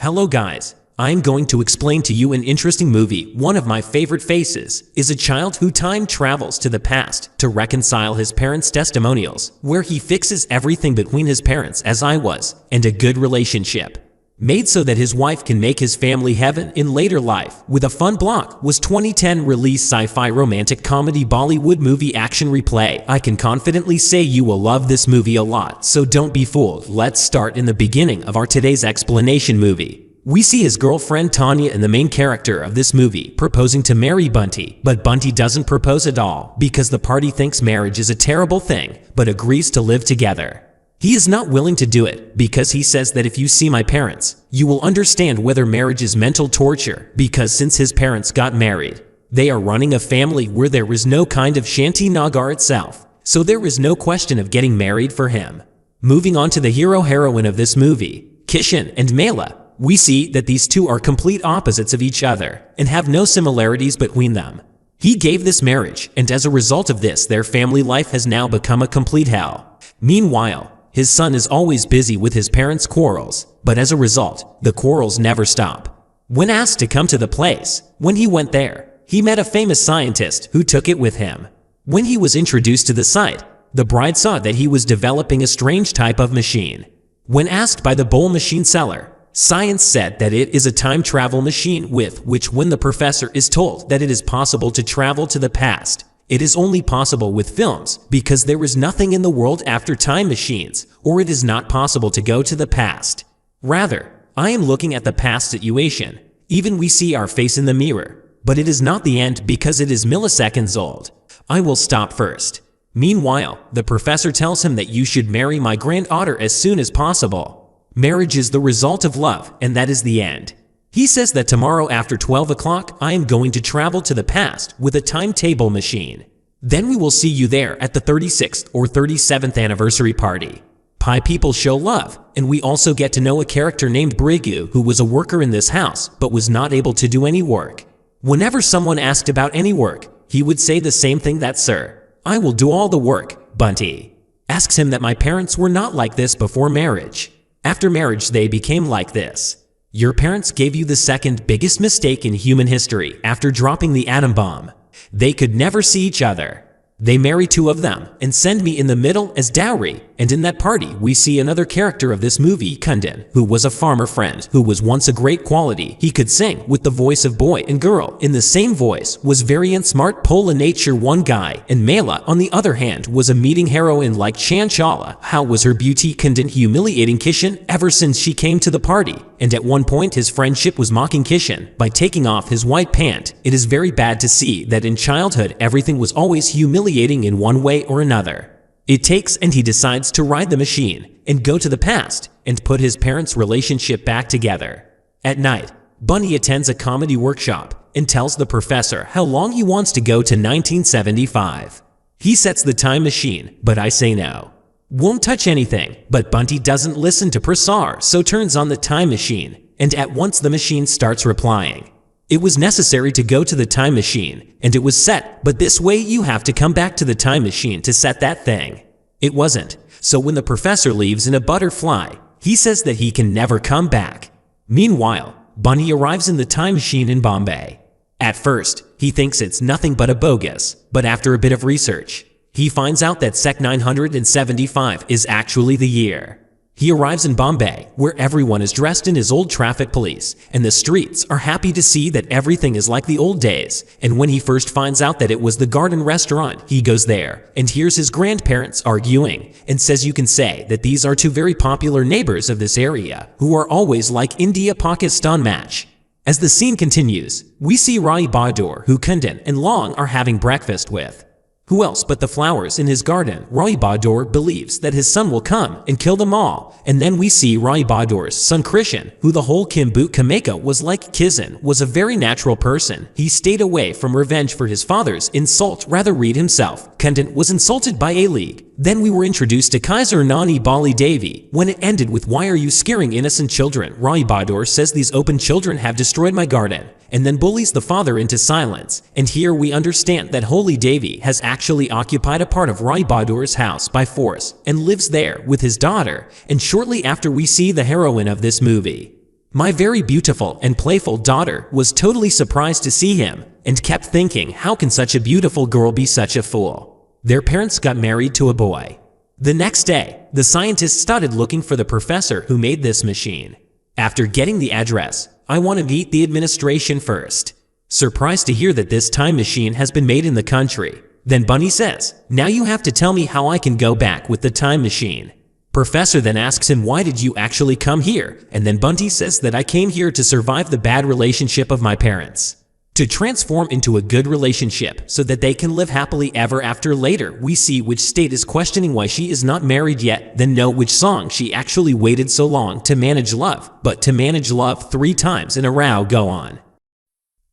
Hello guys, I'm going to explain to you an interesting movie. One of my favorite faces is a child who time travels to the past to reconcile his parents' testimonials, where he fixes everything between his parents as I was, and a good relationship made so that his wife can make his family heaven in later life. With a fun block was 2010 release sci-fi romantic comedy Bollywood movie Action Replay. I can confidently say you will love this movie a lot, so don't be fooled. Let's start in the beginning of our today's explanation movie. We see his girlfriend Tanya and the main character of this movie proposing to marry Bunty, but Bunty doesn't propose at all because the party thinks marriage is a terrible thing, but agrees to live together. He is not willing to do it because he says that if you see my parents, you will understand whether marriage is mental torture, because since his parents got married, they are running a family where there is no kind of Shanti Nagar itself, so there is no question of getting married for him. Moving on to the hero-heroine of this movie, Kishan and Mela, we see that these two are complete opposites of each other and have no similarities between them. He gave this marriage, and as a result of this, their family life has now become a complete hell. Meanwhile, his son is always busy with his parents' quarrels, but as a result, the quarrels never stop. When asked to come to the place, when he went there, he met a famous scientist who took it with him. When he was introduced to the site, the bride saw that he was developing a strange type of machine. When asked by the bowl machine seller, science said that it is a time travel machine with which when the professor is told that it is possible to travel to the past, it is only possible with films because there is nothing in the world after time machines, or it is not possible to go to the past. Rather, I am looking at the past situation. Even we see our face in the mirror, but it is not the end because it is milliseconds old. I will stop first. Meanwhile, the professor tells him that you should marry my granddaughter as soon as possible. Marriage is the result of love, and that is the end. He says that tomorrow after 12 o'clock, I am going to travel to the past with a timetable machine. Then we will see you there at the 36th or 37th anniversary party. Pi people show love, and we also get to know a character named Brigu who was a worker in this house but was not able to do any work. Whenever someone asked about any work, he would say the same thing, that sir, I will do all the work. Bunty asks him that my parents were not like this before marriage. After marriage they became like this. Your parents gave you the second biggest mistake in human history after dropping the atom bomb. They could never see each other. They marry two of them and send me in the middle as dowry. And in that party, we see another character of this movie, Kundan, who was a farmer friend who was once a great quality. He could sing with the voice of boy and girl in the same voice, was very smart Pola nature one guy, and Mela, on the other hand, was a meeting heroine like Chanchala. How was her beauty? Kundan humiliating Kishan ever since she came to the party, and at one point his friendship was mocking Kishan by taking off his white pant. It is very bad to see that in childhood everything was always humiliating in one way or another. It takes and he decides to ride the machine and go to the past and put his parents' relationship back together. At night, Bunny attends a comedy workshop and tells the professor how long he wants to go to 1975. He sets the time machine, but I say no. Won't touch anything, but Bunty doesn't listen to Prasar, so turns on the time machine, and at once the machine starts replying. It was necessary to go to the time machine, and it was set, but this way you have to come back to the time machine to set that thing. It wasn't, so when the professor leaves in a butterfly, he says that he can never come back. Meanwhile, Bunny arrives in the time machine in Bombay. At first, he thinks it's nothing but a bogus, but after a bit of research, he finds out that Sec 975 is actually the year. He arrives in Bombay, where everyone is dressed in his old traffic police, and the streets are happy to see that everything is like the old days. And when he first finds out that it was the Garden Restaurant, he goes there and hears his grandparents arguing and says you can say that these are two very popular neighbors of this area who are always like India-Pakistan match. As the scene continues, we see Rai Bahadur, who Kundan and Long are having breakfast with. Who else but the flowers in his garden? Rai Bahadur believes that his son will come and kill them all. And then we see Rai Bahadur's son Krishan, who the whole Kimbut Kameka was like. Kizan was a very natural person. He stayed away from revenge for his father's insult, rather read himself. Kundan was insulted by a league. Then we were introduced to Kaiser Nani Bali Devi. When it ended with why are you scaring innocent children? Rai Bahadur says these open children have destroyed my garden, and then bullies the father into silence. And here we understand that Holy Devi has actually occupied a part of Rai Bahadur's house by force and lives there with his daughter. And shortly after we see the heroine of this movie, My very beautiful and playful daughter was totally surprised to see him and kept thinking, how can such a beautiful girl be such a fool? Their parents got married to a boy. The next day, the scientists started looking for the professor who made this machine. After getting the address, I want to meet the administration first. Surprised to hear that this time machine has been made in the country. Then Bunny says, now you have to tell me how I can go back with the time machine. Professor then asks him, why did you actually come here? And then Bunty says that I came here to survive the bad relationship of my parents. To transform into a good relationship so that they can live happily ever after. Later, we see which state is questioning why she is not married yet, then know which song she actually waited so long to manage love, but to manage love 3 times in a row go on.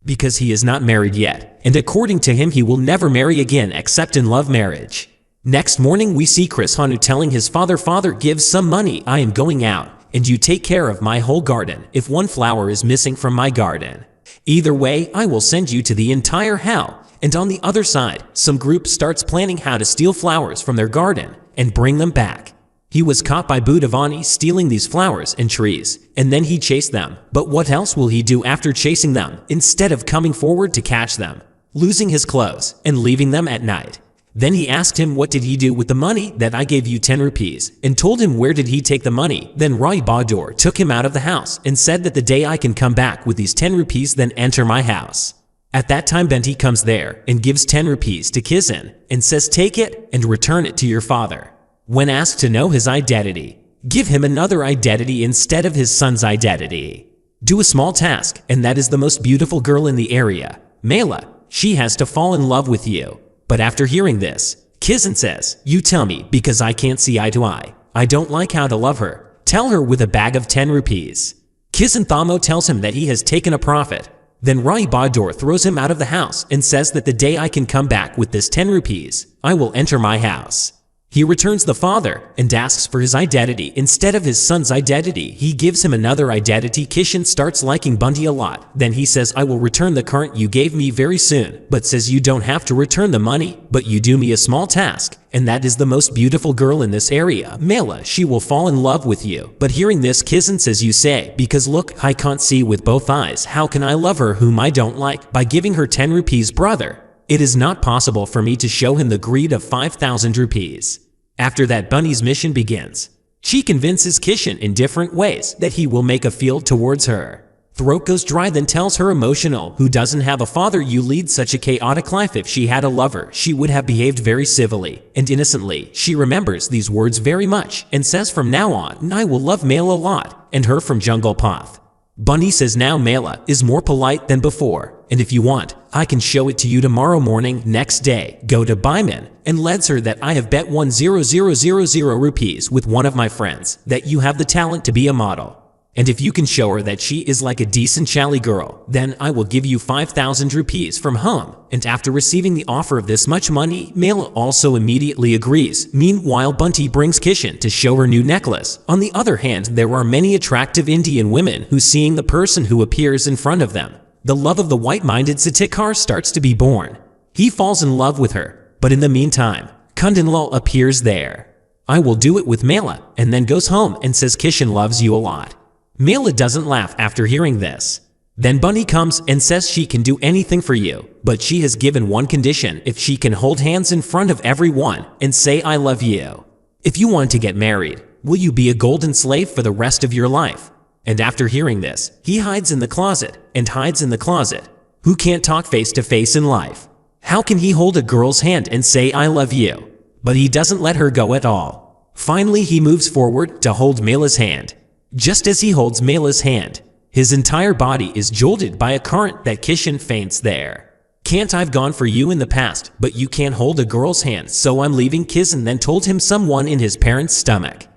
Because he is not married yet, and according to him he will never marry again except in love marriage. Next morning we see Chris Hanu telling his father, give some money, I am going out, and you take care of my whole garden if one flower is missing from my garden. Either way, I will send you to the entire hell. And on the other side, some group starts planning how to steal flowers from their garden and bring them back. He was caught by Budavani stealing these flowers and trees, and then he chased them. But what else will he do after chasing them, instead of coming forward to catch them, losing his clothes and leaving them at night? Then he asked him, what did he do with the money that I gave you 10 rupees, and told him where did he take the money. Then Rai Bahadur took him out of the house and said that the day I can come back with these 10 rupees then enter my house. At that time Benti comes there and gives 10 rupees to Kisan and says, take it and return it to your father. When asked to know his identity, give him another identity instead of his son's identity. Do a small task, and that is the most beautiful girl in the area, Mela. She has to fall in love with you. But after hearing this, Kisan says, you tell me because I can't see eye to eye. I don't like how to love her. Tell her with a bag of 10 rupees. Kisan Thamo tells him that he has taken a profit. Then Rai Bahadur throws him out of the house and says that the day I can come back with this 10 rupees, I will enter my house. He returns the father and asks for his identity instead of his son's identity. He gives him another identity. Kishan starts liking Bunty a lot. Then he says, I will return the current you gave me very soon, but says you don't have to return the money, but you do me a small task, and that is the most beautiful girl in this area, Mela. She will fall in love with you. But hearing this, Kisan says, you say, because look, I can't see with both eyes. How can I love her whom I don't like by giving her 10 rupees, brother? It is not possible for me to show him the greed of 5,000 rupees. After that, Bunny's mission begins. She convinces Kishan in different ways that he will make a field towards her. Throat goes dry, then tells her emotional, who doesn't have a father, you lead such a chaotic life. If she had a lover, she would have behaved very civilly and innocently. She remembers these words very much and says from now on, I will love Mela a lot, and her from Jungle Path. Bunny says now Mela is more polite than before, and if you want, I can show it to you tomorrow morning. Next day, go to Baiman and leads her that I have bet 1,000 rupees with one of my friends that you have the talent to be a model. And if you can show her that she is like a decent chally girl, then I will give you 5,000 rupees from home. And after receiving the offer of this much money, Mela also immediately agrees. Meanwhile, Bunty brings Kishan to show her new necklace. On the other hand, there are many attractive Indian women who, seeing the person who appears in front of them, the love of the white-minded Satikar starts to be born. He falls in love with her, but in the meantime, Kundanlal appears there. I will do it with Mela, and then goes home and says Kishan loves you a lot. Mela doesn't laugh after hearing this. Then Bunny comes and says she can do anything for you, but she has given one condition: if she can hold hands in front of everyone and say I love you. If you want to get married, will you be a golden slave for the rest of your life? And after hearing this, he hides in the closet and hides in the closet. Who can't talk face to face in life? How can he hold a girl's hand and say I love you? But he doesn't let her go at all. Finally, he moves forward to hold Mela's hand. Just as he holds Mela's hand, his entire body is jolted by a current that Kishan faints there. Can't I've gone for you in the past, but you can't hold a girl's hand, so I'm leaving. Kisan then told him someone in his parents' stomach.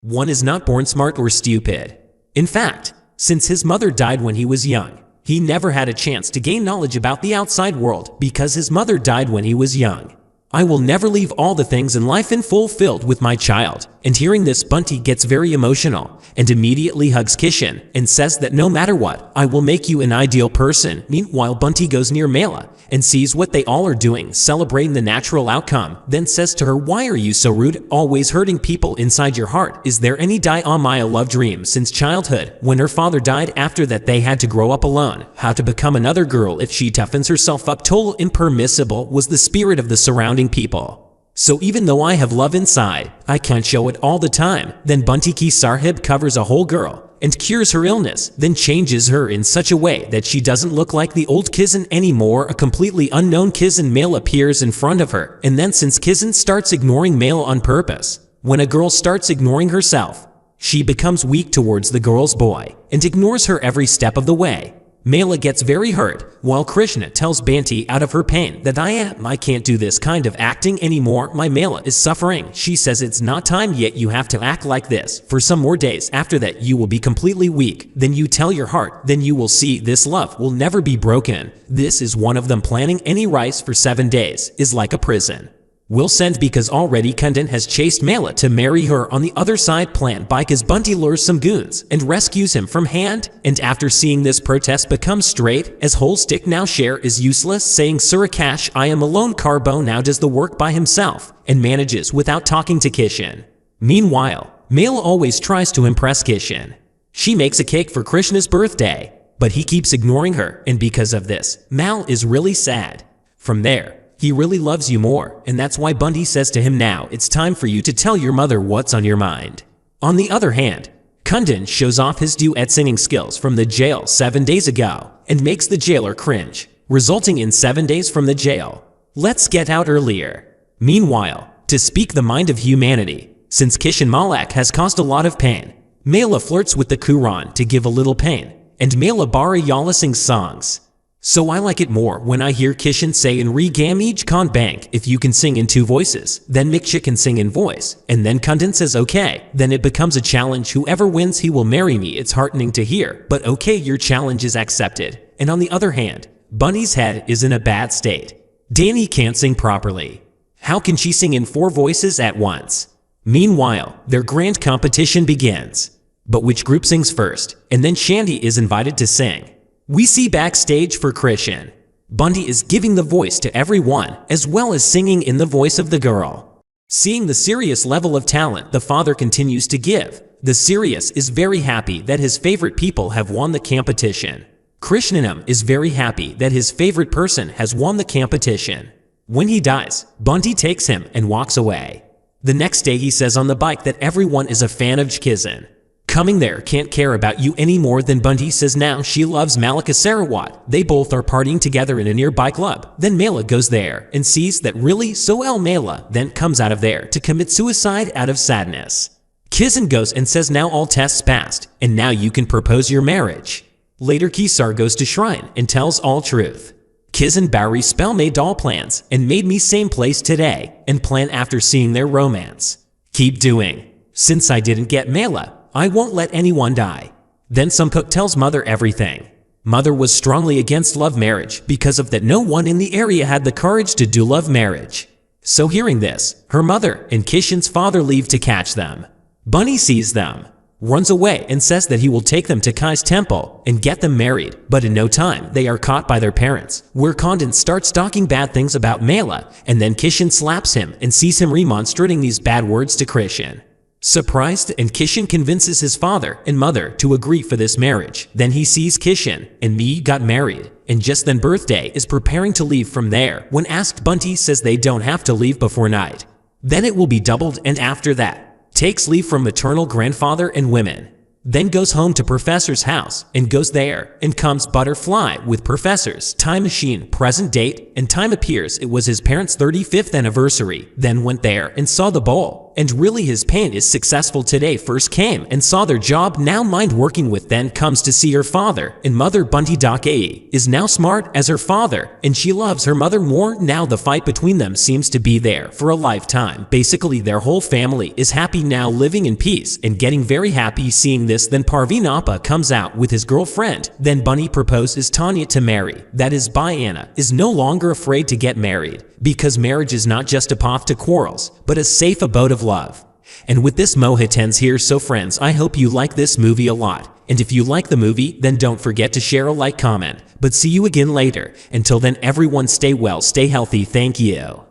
One is not born smart or stupid. In fact, since his mother died when he was young, he never had a chance to gain knowledge about the outside world because his mother died when he was young. I will never leave all the things in life and fulfilled with my child. And hearing this, Bunty gets very emotional and immediately hugs Kishin and says that no matter what, I will make you an ideal person. Meanwhile, Bunty goes near Mela and sees what they all are doing, celebrating the natural outcome, then says to her, why are you so rude, always hurting people inside your heart? Is there any Maya love dream since childhood? When her father died, after that they had to grow up alone. How to become another girl if she toughens herself up? Total impermissible was the spirit of the surrounding people. So even though I have love inside, I can't show it all the time. Then Bunty Ki Sarhib covers a whole girl and cures her illness, then changes her in such a way that she doesn't look like the old Kizan anymore. A completely unknown Kizan male appears in front of her, and then since Kizan starts ignoring male on purpose, when a girl starts ignoring herself, she becomes weak towards the girl's boy and ignores her every step of the way. Mela gets very hurt, while Krishna tells Banti out of her pain that I can't do this kind of acting anymore. My Mela is suffering. She says it's not time yet, you have to act like this for some more days. After that you will be completely weak. Then you tell your heart, then you will see this love will never be broken. This is one of them. Planning any rice for 7 days is like a prison. Will send because already Kundan has chased Mela to marry her. On the other side, plan because Bunty lures some goons and rescues him from hand. And after seeing this, protest becomes straight as whole stick now share is useless, saying Surakash I am alone. Carbo now does the work by himself and manages without talking to Kishin. Meanwhile, Mela always tries to impress Kishin. She makes a cake for Krishna's birthday, but he keeps ignoring her, and because of this, Mal is really sad. From there, he really loves you more, and that's why Bunty says to him, now it's time for you to tell your mother what's on your mind. On the other hand, Kundan shows off his duet singing skills from the jail 7 days ago and makes the jailer cringe, resulting in 7 days from the jail. Let's get out earlier. Meanwhile, to speak the mind of humanity, since Kishin Malak has caused a lot of pain, Mela flirts with the Quran to give a little pain, and Mela Bara Yala sings songs. So I like it more when I hear Kishin say in Re-Gamij Khan Bank, if you can sing in 2 voices, then Miksha can sing in voice, and then Kundan says okay, then it becomes a challenge, whoever wins he will marry me. It's heartening to hear, but okay, your challenge is accepted. And on the other hand, Bunny's head is in a bad state. Danny can't sing properly. How can she sing in 4 voices at once? Meanwhile, their grand competition begins. But which group sings first? And then Shandy is invited to sing. We see backstage for Krishan. Bunty is giving the voice to everyone, as well as singing in the voice of the girl. Seeing the serious level of talent the father continues to give, the Sirius is very happy that his favorite people have won the competition. Krishnanam is very happy that his favorite person has won the competition. When he dies, Bunty takes him and walks away. The next day he says on the bike that everyone is a fan of Jkizan. Coming there can't care about you any more than Bunty says now she loves Malika Sarawat. They both are partying together in a nearby club. Then Mela goes there and sees that really so El Mela then comes out of there to commit suicide out of sadness. Kizan goes and says now all tests passed and now you can propose your marriage. Later Kisar goes to shrine and tells all truth. Kizan Bowery spell made all plans and made me same place today and plan after seeing their romance. Keep doing. Since I didn't get Mela, I won't let anyone die. Then Sumcook tells Mother everything. Mother was strongly against love marriage because of that no one in the area had the courage to do love marriage. So hearing this, her mother and Kishan's father leave to catch them. Bunny sees them, runs away and says that he will take them to Kai's temple and get them married, but in no time they are caught by their parents, where Condon starts talking bad things about Mela, and then Kishan slaps him and sees him remonstrating these bad words to Krishan. Surprised, and Kishan convinces his father and mother to agree for this marriage. Then he sees Kishan and me got married, and just then birthday is preparing to leave from there. When asked, Bunty says they don't have to leave before night. Then it will be doubled, and after that, takes leave from maternal grandfather and women. Then goes home to Professor's house and goes there and comes Butterfly with Professor's time machine, present date, and time appears it was his parents' 35th anniversary. Then went there and saw the bowl. And really his pain is successful today. First came and saw their job now mind working with. Then comes to see her father and mother. Bunty Dakei is now smart as her father and she loves her mother more. Now the fight between them seems to be there for a lifetime. Basically their whole family is happy now, living in peace and getting very happy seeing this. Then Parveen Appa comes out with his girlfriend. Then Bunny proposes Tanya to marry. That is Anna is no longer afraid to get married. because marriage is not just a path to quarrels, but a safe abode of love. And with this mohit ends here, so friends, I hope you like this movie a lot. And if you like the movie, then don't forget to share a like, comment. But see you again later. Until then, everyone stay well, stay healthy, thank you.